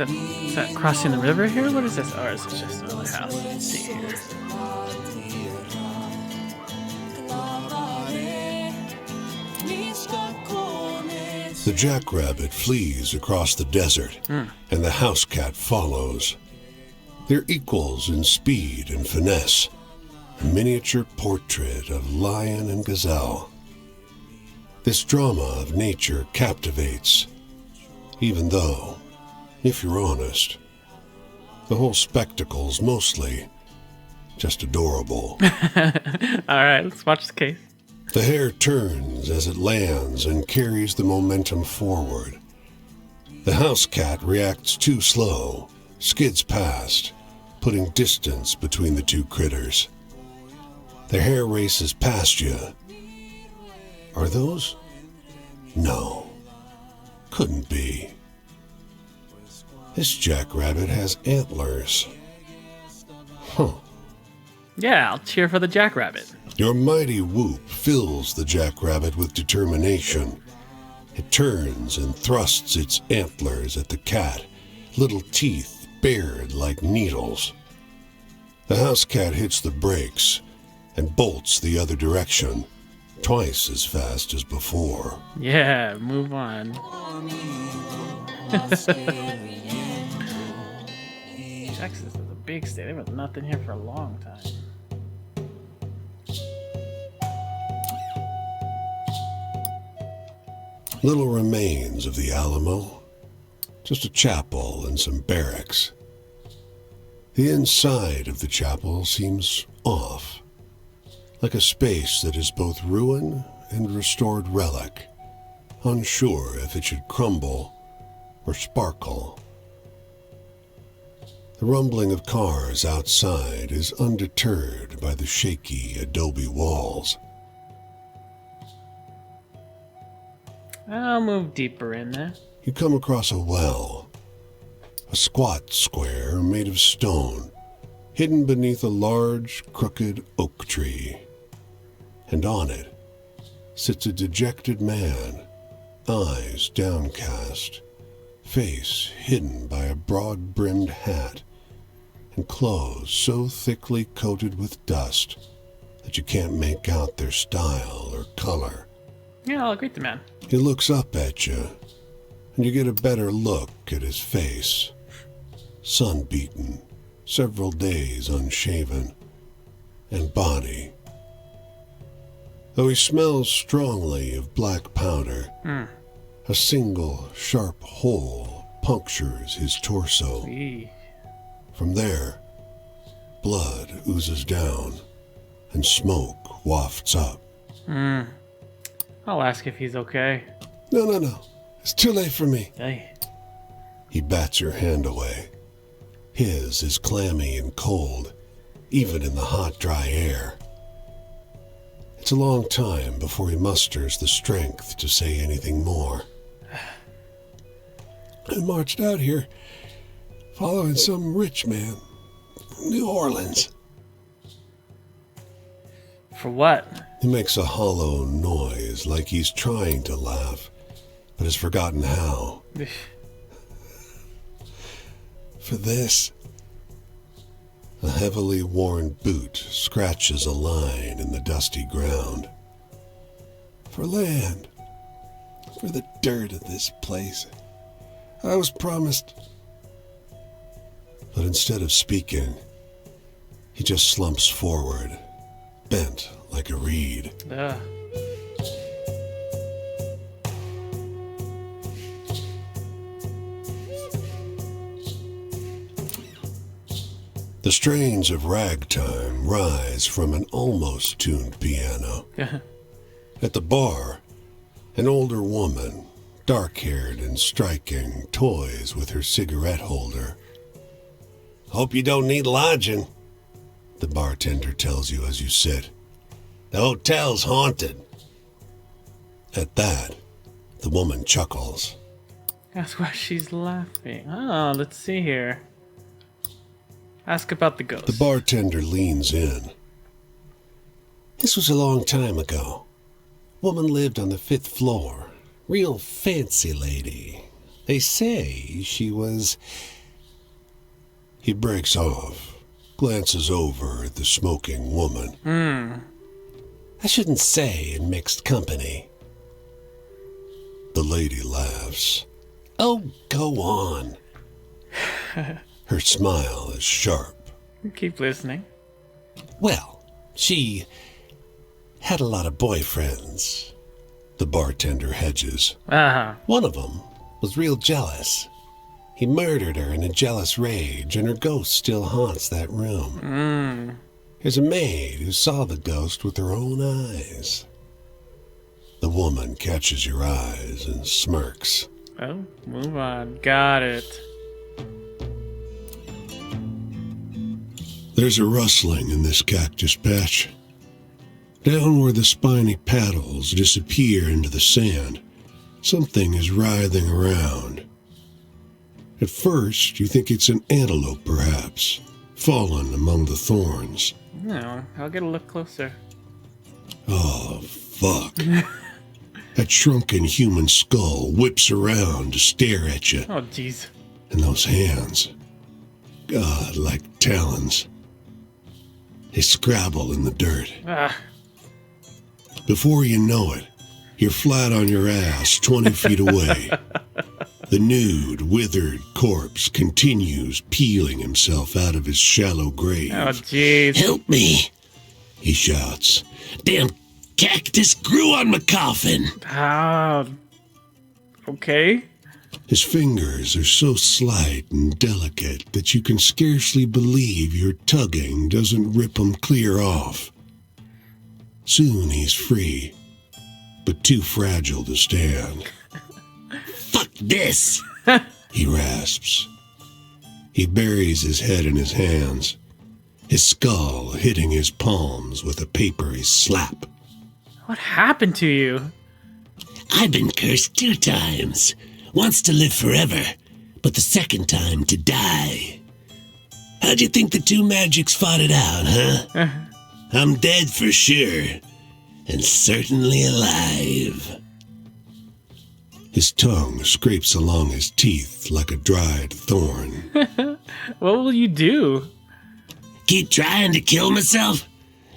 Is that crossing the river here? What is this? Or is it just another house? Let's see here. The jackrabbit flees across the desert, and the house cat follows. They're equals in speed and finesse, a miniature portrait of lion and gazelle. This drama of nature captivates, even though, if you're honest, the whole spectacle's mostly just adorable. All right, let's watch the case. The hare turns as it lands and carries the momentum forward. The house cat reacts too slow, skids past, putting distance between the two critters. The hare races past you. Are those? No, couldn't be. This jackrabbit has antlers. Huh. Yeah, I'll cheer for the jackrabbit. Your mighty whoop fills the jackrabbit with determination. It turns and thrusts its antlers at the cat, little teeth bared like needles. The house cat hits the brakes and bolts the other direction, twice as fast as before. Yeah, move on. Texas is a big state. There was nothing here for a long time. Little remains of the Alamo, just a chapel and some barracks. The inside of the chapel seems off, like a space that is both ruin and restored relic, unsure if it should crumble or sparkle. The rumbling of cars outside is undeterred by the shaky adobe walls. I'll move deeper in there. You come across a well, a squat square made of stone, hidden beneath a large, crooked oak tree. And on it sits a dejected man, eyes downcast, face hidden by a broad-brimmed hat, and clothes so thickly coated with dust that you can't make out their style or color. Yeah, I'll greet the man. He looks up at you, and you get a better look at his face. Sun-beaten, several days unshaven, and body. Though he smells strongly of black powder, a single sharp hole punctures his torso. Eee. From there, blood oozes down, and smoke wafts up. I'll ask if he's okay. No. It's too late for me. Hey. He bats your hand away. His is clammy and cold, even in the hot, dry air. It's a long time before he musters the strength to say anything more. I marched out here following some rich man from New Orleans. For what? He makes a hollow noise like he's trying to laugh, but has forgotten how. For this, a heavily worn boot scratches a line in the dusty ground. For land, for the dirt of this place, I was promised. But instead of speaking, he just slumps forward, bent like a reed. Ugh. The strains of ragtime rise from an almost tuned piano. At the bar, an older woman, dark-haired and striking, toys with her cigarette holder. Hope you don't need lodging, the bartender tells you as you sit. The hotel's haunted. At that, the woman chuckles. That's why she's laughing. Oh, let's see here. Ask about the ghost. The bartender leans in. This was a long time ago. Woman lived on the 5th floor. Real fancy lady. They say she was... He breaks off, glances over at the smoking woman. I shouldn't say in mixed company. The lady laughs. Oh, go on. Her smile is sharp. Keep listening. Well, she had a lot of boyfriends. The bartender hedges. Uh-huh. One of them was real jealous. He murdered her in a jealous rage, and her ghost still haunts that room. There's a maid who saw the ghost with her own eyes. The woman catches your eyes and smirks. Oh, move on. Got it. There's a rustling in this cactus patch. Down where the spiny paddles disappear into the sand, something is writhing around. At first, you think it's an antelope, perhaps, fallen among the thorns. No, I'll get a look closer. Oh, fuck. That shrunken human skull whips around to stare at you. Oh, jeez. And those hands, God, like talons. They scrabble in the dirt. Ah. Before you know it, you're flat on your ass 20 feet away. The nude, withered corpse continues peeling himself out of his shallow grave. Oh, jeez. Help me, he shouts. Damn cactus grew on my coffin. Ah. Okay. His fingers are so slight and delicate that you can scarcely believe your tugging doesn't rip them clear off. Soon he's free, but too fragile to stand. Fuck this, he rasps. He buries his head in his hands, his skull hitting his palms with a papery slap. What happened to you? I've been cursed 2 times. Once to live forever, but the second time to die. How'd you think the 2 magics fought it out, huh? I'm dead for sure, and certainly alive. His tongue scrapes along his teeth like a dried thorn. What will you do? Keep trying to kill myself?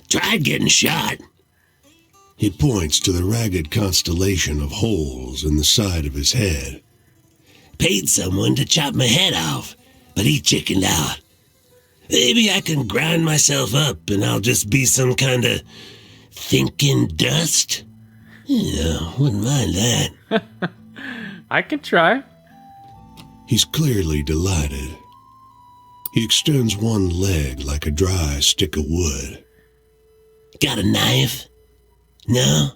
Tried getting shot. He points to the ragged constellation of holes in the side of his head. Paid someone to chop my head off, but he chickened out. Maybe I can grind myself up and I'll just be some kind of thinking dust? Wouldn't mind that. I can try. He's clearly delighted. He extends one leg like a dry stick of wood. Got a knife? No?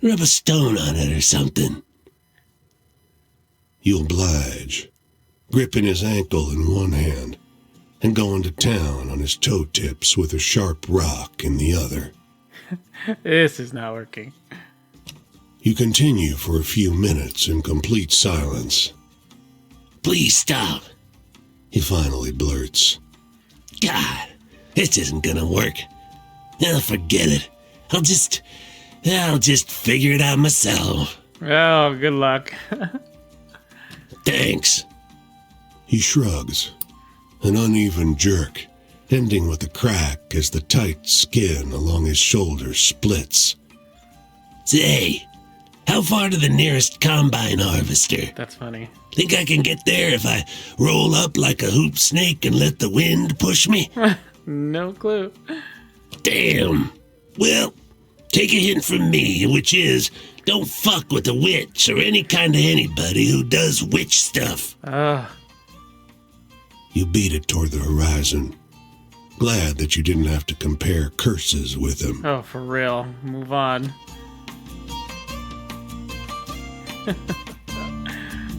Rub a stone on it or something. You oblige, gripping his ankle in one hand and going to town on his toe tips with a sharp rock in the other. This is not working. You continue for a few minutes in complete silence. Please stop, he finally blurts. God, this isn't gonna work. Forget it. I'll just figure it out myself. Oh, good luck. Thanks. He shrugs, an uneven jerk, ending with a crack as the tight skin along his shoulder splits. Say, how far to the nearest combine harvester? That's funny. Think I can get there if I roll up like a hoop snake and let the wind push me? No clue. Damn. Well, take a hint from me, which is, don't fuck with a witch or any kind of anybody who does witch stuff. You beat it toward the horizon. Glad that you didn't have to compare curses with him. Oh, for real. Move on.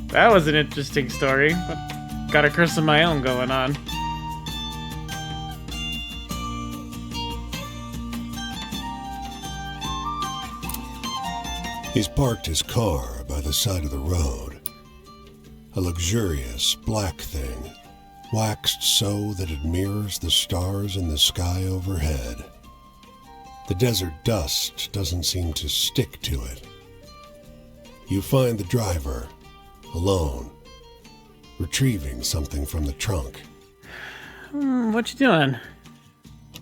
That was an interesting story. But got a curse of my own going on. He's parked his car by the side of the road. A luxurious black thing, waxed so that it mirrors the stars in the sky overhead. The desert dust doesn't seem to stick to it. You find the driver, alone, retrieving something from the trunk. What you doing?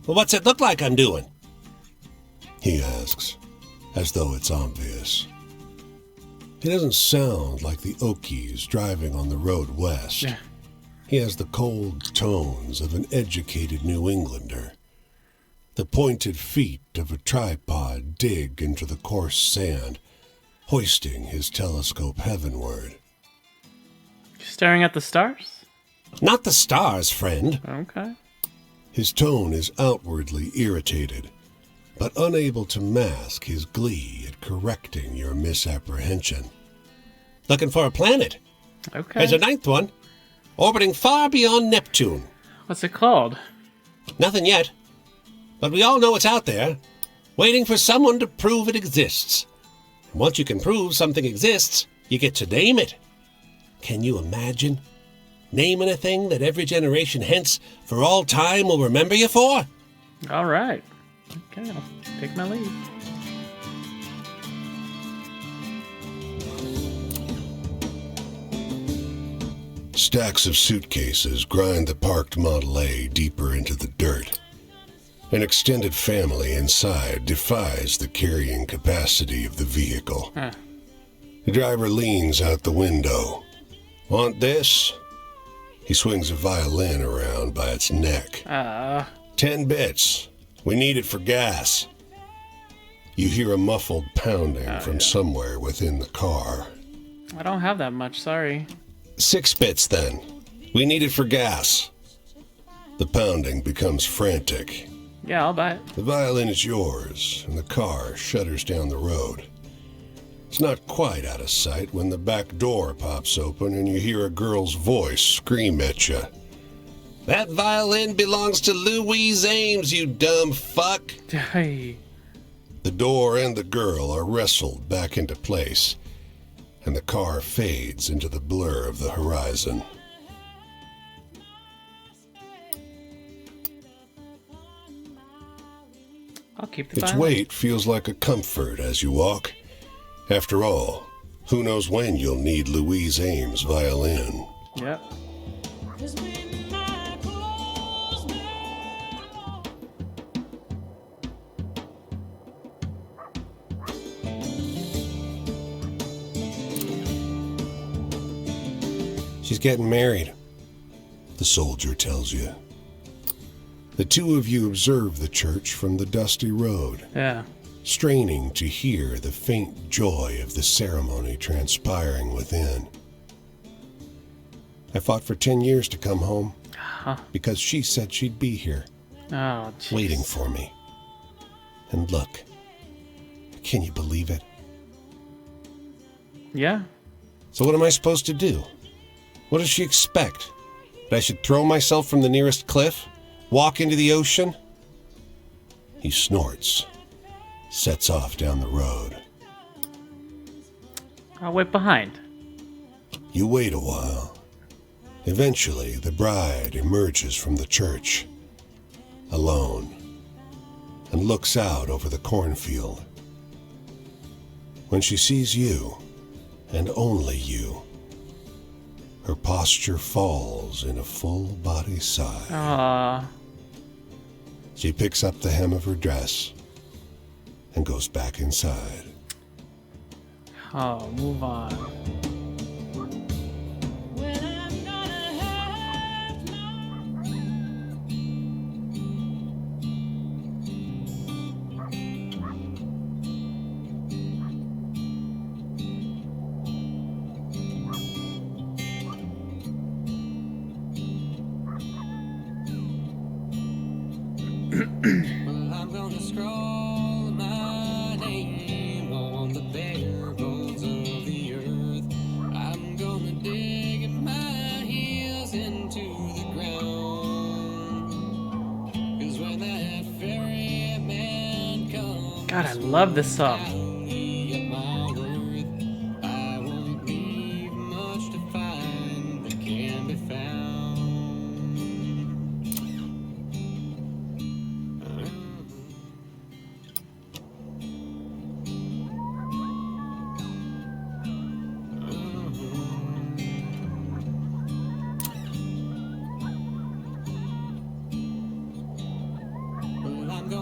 Well, what's it look like I'm doing? He asks, as though it's obvious. He doesn't sound like the Okies driving on the road west. Yeah. He has the cold tones of an educated New Englander. The pointed feet of a tripod dig into the coarse sand, hoisting his telescope heavenward. Staring at the stars? Not the stars, friend. Okay. His tone is outwardly irritated, but unable to mask his glee at correcting your misapprehension. Looking for a planet. Okay. There's a ninth one, orbiting far beyond Neptune. What's it called? Nothing yet, but we all know it's out there, waiting for someone to prove it exists. And once you can prove something exists, you get to name it. Can you imagine? Naming a thing that every generation hence for all time will remember you for? All right. Okay, I'll take my leave. Stacks of suitcases grind the parked Model A deeper into the dirt. An extended family inside defies the carrying capacity of the vehicle. Huh. The driver leans out the window. Want this? He swings a violin around by its neck. 10 bits. We need it for gas. You hear a muffled pounding from somewhere within the car. I don't have that much, sorry. 6 bits then. We need it for gas. The pounding becomes frantic. Yeah, I'll buy it. The violin is yours, and the car shudders down the road. It's not quite out of sight when the back door pops open and you hear a girl's voice scream at you. That violin belongs to Louise Ames, you dumb fuck! Hey. The door and the girl are wrestled back into place, and the car fades into the blur of the horizon. I'll keep the Its violin. weight feels like a comfort as you walk. After all, who knows when you'll need Louise Ames' violin? Yep. She's getting married, the soldier tells you. The two of you observe the church from the dusty road, Yeah. straining to hear the faint joy of the ceremony transpiring within. I fought for 10 years to come home because she said she'd be here, Oh, jeez. waiting for me. And look, can you believe it? Yeah. So what am I supposed to do? What does she expect? That I should throw myself from the nearest cliff? Walk into the ocean? He snorts, sets off down the road. I'll wait behind. You wait a while. Eventually, the bride emerges from the church, alone, and looks out over the cornfield. When she sees you, and only you, her posture falls in a full-body sigh. Aw. She picks up the hem of her dress and goes back inside. Oh, move on. Well, I'm gonna scroll my name on the bare bones of the earth. I'm gonna dig my heels into the ground. 'Cause when that ferryman comes, God, I love this song. at my worth, I won't leave much to find that can be found.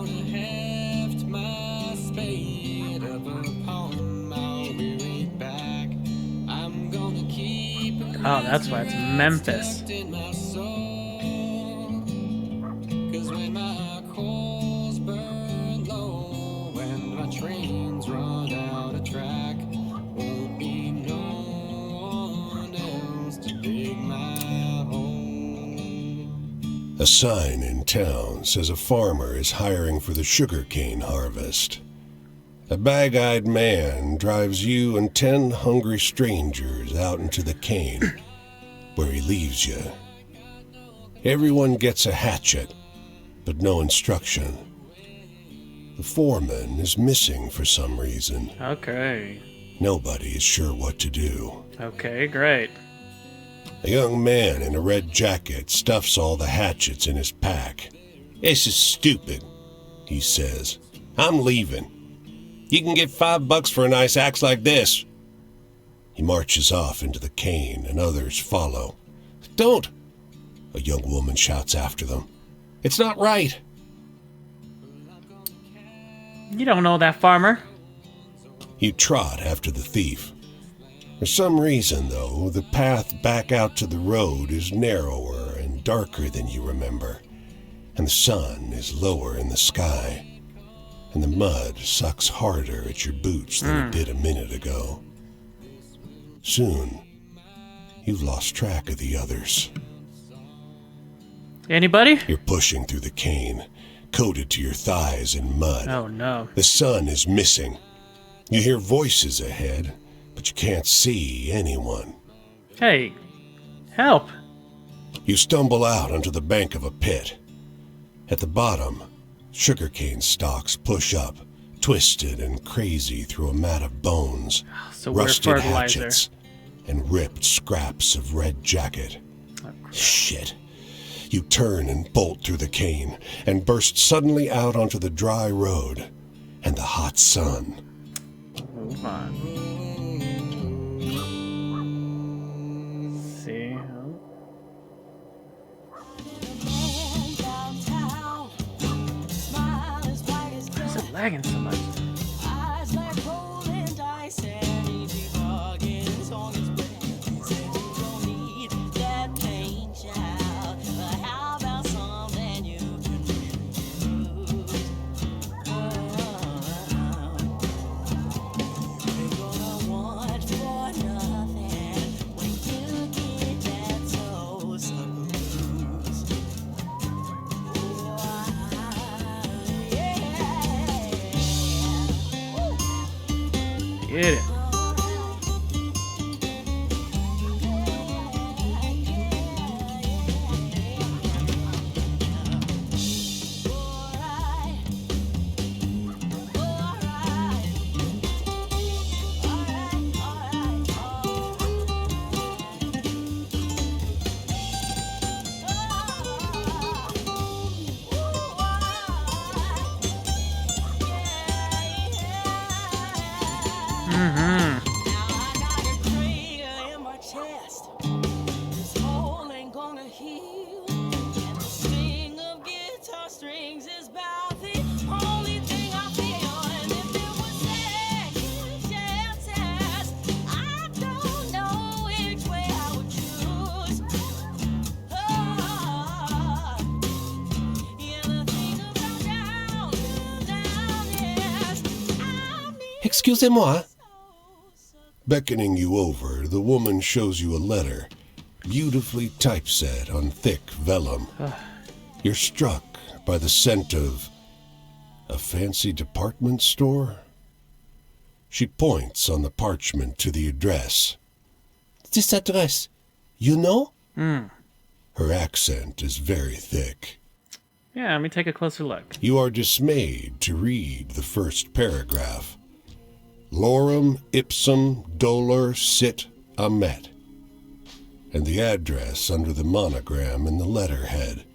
gonna heft my spade up upon my weary back. I'm gonna keep Oh, that's why it's Memphis. tucked in my soul. 'Cause when my coals burn low and my trains run out of track, won't be no one else to dig my hole. A sign in town says a farmer is hiring for the sugarcane harvest. A bag-eyed man drives you and 10 hungry strangers out into the cane, where he leaves you. Everyone gets a hatchet, but no instruction. The foreman is missing for some reason. Okay. Nobody is sure what to do. Okay, great. A young man in a red jacket stuffs all the hatchets in his pack. "This is stupid," he says. "I'm leaving. You can get $5 for a nice axe like this." He marches off into the cane and others follow. "Don't!" a young woman shouts after them. "It's not right." You don't know that farmer. You trot after the thief. For some reason, though, the path back out to the road is narrower and darker than you remember, and the sun is lower in the sky, and the mud sucks harder at your boots than it did a minute ago. Soon, you've lost track of the others. Anybody? You're pushing through the cane, coated to your thighs in mud. Oh no. The sun is missing. You hear voices ahead, but you can't see anyone. Hey, help. You stumble out onto the bank of a pit. At the bottom, sugarcane stalks push up, twisted and crazy through a mat of bones, So we're rusted fertilizer. hatchets, and ripped scraps of red jacket. Shit. You turn and bolt through the cane and burst suddenly out onto the dry road and the hot sun. Move on. See. Why is it lagging so much? Get it. Excusez-moi. Beckoning you over, the woman shows you a letter, beautifully typeset on thick vellum. You're struck by the scent of a fancy department store. She points on the parchment to the address. "This address, you know?" Her accent is very thick. Yeah, let me take a closer look. You are dismayed to read the first paragraph. Lorem ipsum dolor sit amet, and the address under the monogram in the letterhead.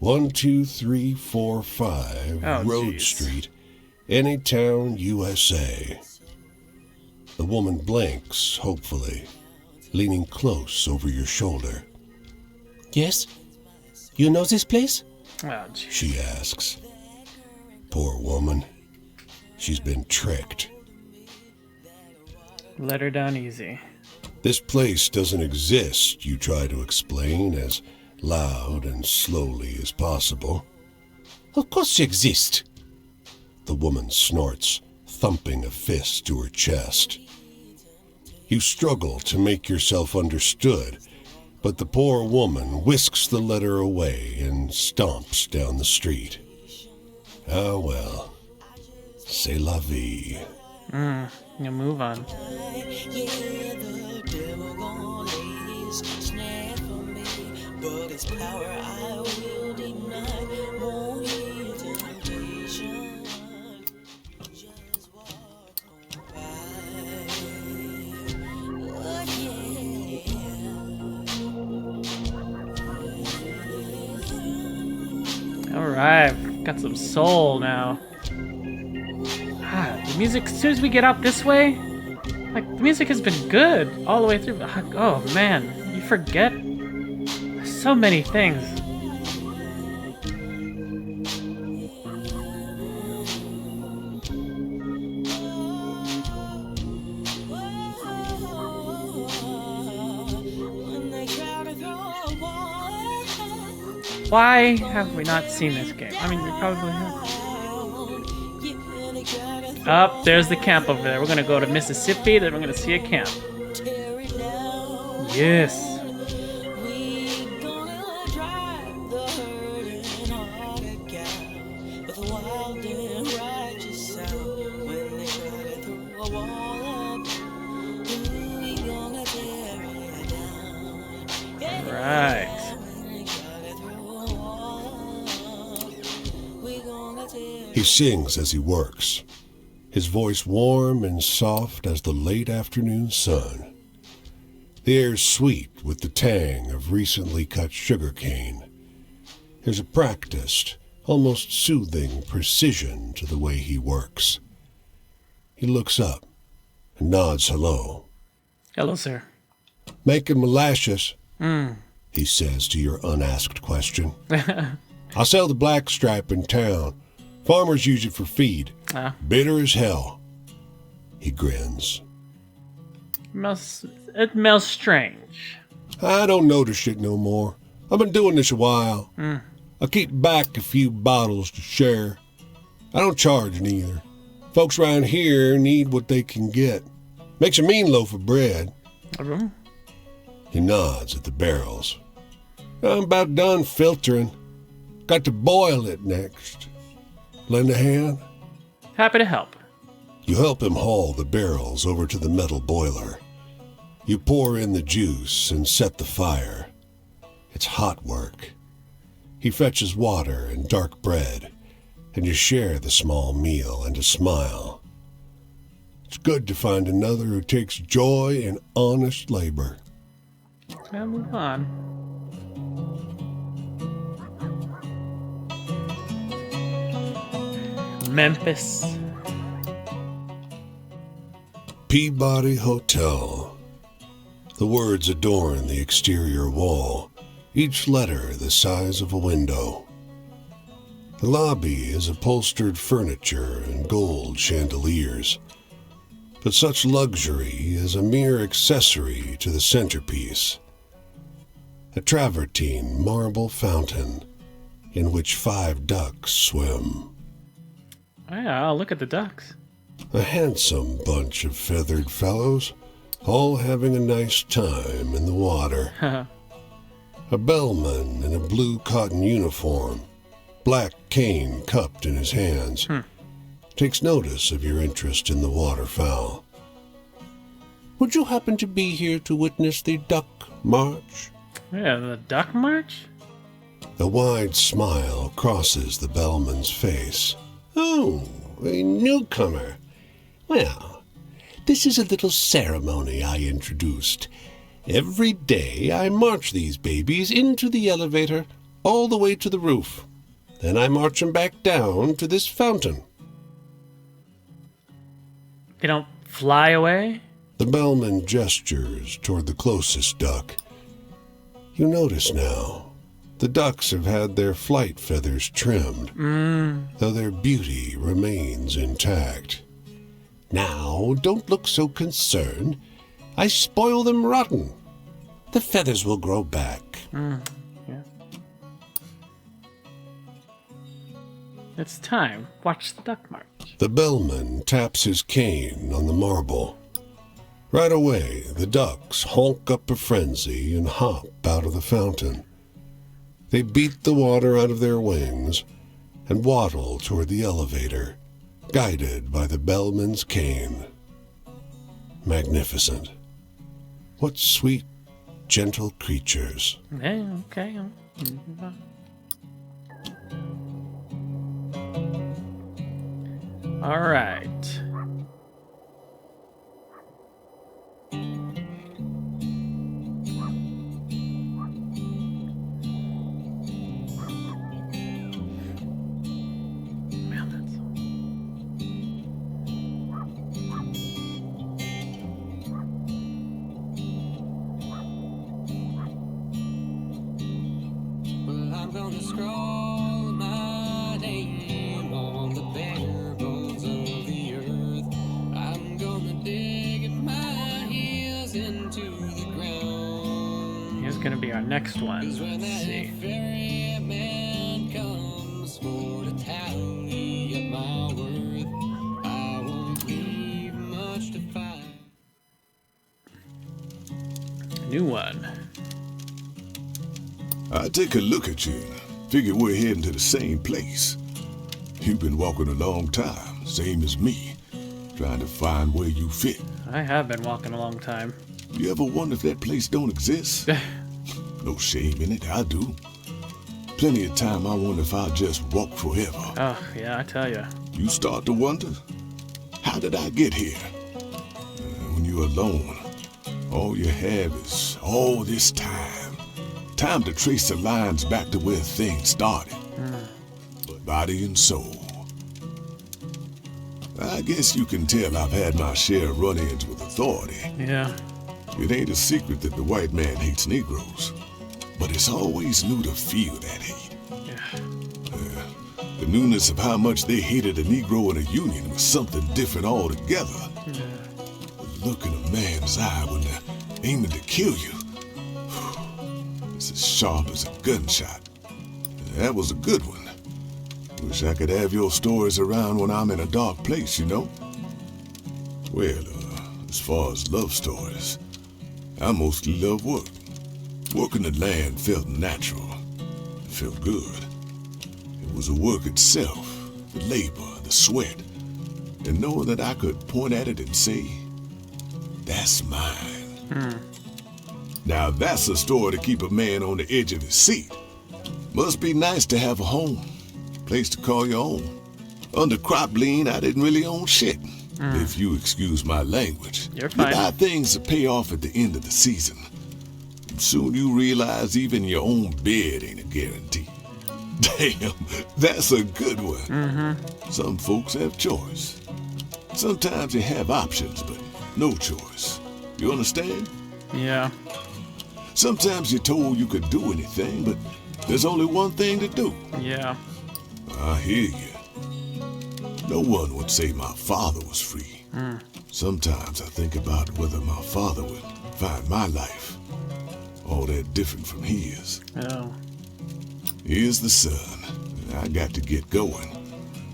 12345 Oh, Road geez. Street, Anytown, USA. The woman blinks, hopefully, leaning close over your shoulder. "Yes? You know this place?" Oh, geez. she asks. poor woman. She's been tricked. Let her down easy. This place doesn't exist, you try to explain as loud and slowly as possible. Of course you exist, the woman snorts, thumping a fist to her chest. You struggle to make yourself understood, but the poor woman whisks the letter away and stomps down the street. Ah well, c'est la vie. You move on. Alright, got some soul now. The music, as soon as we get out this way, like, the music has been good all the way through. Oh man, you forget so many things. Why have we not seen this game? I mean, we probably have. Up, there's the camp over there. We're gonna go to Mississippi, then we're gonna see a camp. Yes. Right. He sings as he works, his voice warm and soft as the late afternoon sun. The air's sweet with the tang of recently cut sugar cane. There's a practiced, almost soothing precision to the way he works. He looks up and nods hello. Hello, sir. Making molasses, he says to your unasked question. I sell the black stripe in town. Farmers use it for feed. Bitter as hell. He grins. It smells strange. I don't notice it no more. I've been doing this a while. I keep back a few bottles to share. I don't charge neither. Folks around here need what they can get. Makes a mean loaf of bread. He nods at the barrels. I'm about done filtering. Got to boil it next. Lend a hand? Happy to help. You help him haul the barrels over to the metal boiler. You pour in the juice and set the fire. It's hot work. He fetches water and dark bread, and you share the small meal and a smile. It's good to find another who takes joy in honest labor. I'll move on. Memphis. Peabody Hotel. The words adorn the exterior wall, each letter the size of a window. The lobby is upholstered furniture and gold chandeliers, but such luxury is a mere accessory to the centerpiece. A travertine marble fountain in which 5 ducks swim. Yeah, look at the ducks. A handsome bunch of feathered fellows, all having a nice time in the water. A bellman in a blue cotton uniform, black cane cupped in his hands, takes notice of your interest in the waterfowl. Would you happen to be here to witness the duck march? Yeah, the duck march? A wide smile crosses the bellman's face. Oh, a newcomer. Well, this is a little ceremony I introduced. Every day I march these babies into the elevator all the way to the roof. Then I march them back down to this fountain. They don't fly away? The bellman gestures toward the closest duck. You notice now, The ducks have had their flight feathers trimmed, though their beauty remains intact. Now, don't look so concerned. I spoil them rotten. The feathers will grow back. Yeah. It's time. Watch the duck march. The bellman taps his cane on the marble. Right away, the ducks honk up a frenzy and hop out of the fountain. They beat the water out of their wings and waddle toward the elevator, guided by the bellman's cane. Magnificent. What sweet, gentle creatures. Yeah, okay. All right. Well, I'm gonna scroll my name on the bare bones of the earth. I'm gonna dig my heels into the ground. Here's gonna be our next one. 'Cause when Let's that see. ferryman comes for to tally up my worth, I won't leave much to find. New one. I take a look at you and figure we're heading to the same place. You've been walking a long time, same as me, trying to find where you fit. I have been walking a long time. You ever wonder if that place don't exist? No shame in it, I do. Plenty of time I wonder if I'll just walk forever. Oh, yeah, I tell you. You start to wonder, how did I get here? When you're alone, all you have is all this time. Time to trace the lines back to where things started. Body and soul. I guess you can tell I've had my share of run-ins with authority. Yeah. It ain't a secret that the white man hates Negroes, but it's always new to feel that hate. Yeah. The newness of how much they hated a Negro in a union was something different altogether. The look in a man's eye when they're aiming to kill you, it's as sharp as a gunshot. That was a good one. Wish I could have your stories around when I'm in a dark place, you know? Well, as far as love stories, I mostly love work. Working the land felt natural. It felt good. It was the work itself, the labor, the sweat, and knowing that I could point at it and say, that's mine. Now that's a story to keep a man on the edge of his seat. Must be nice to have a home, place to call your own. Under cropland, I didn't really own shit. If you excuse my language. You're fine. You buy things to pay off at the end of the season. And soon you realize even your own bed ain't a guarantee. Damn, that's a good one. Some folks have choice. Sometimes you have options, but no choice. You understand? Yeah. Sometimes you're told you could do anything, but there's only one thing to do. Yeah. I hear you. No one would say my father was free. Sometimes I think about whether my father would find my life all that different from his. Oh. Here's the sun. I got to get going.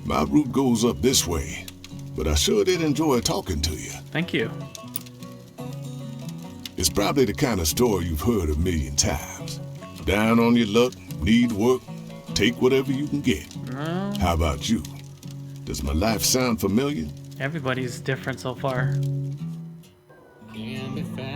My route goes up this way, but I sure did enjoy talking to you. Thank you. It's probably the kind of story you've heard a million times. Down on your luck, need work, take whatever you can get. No. How about you? Does my life sound familiar? Everybody's different so far. Can be found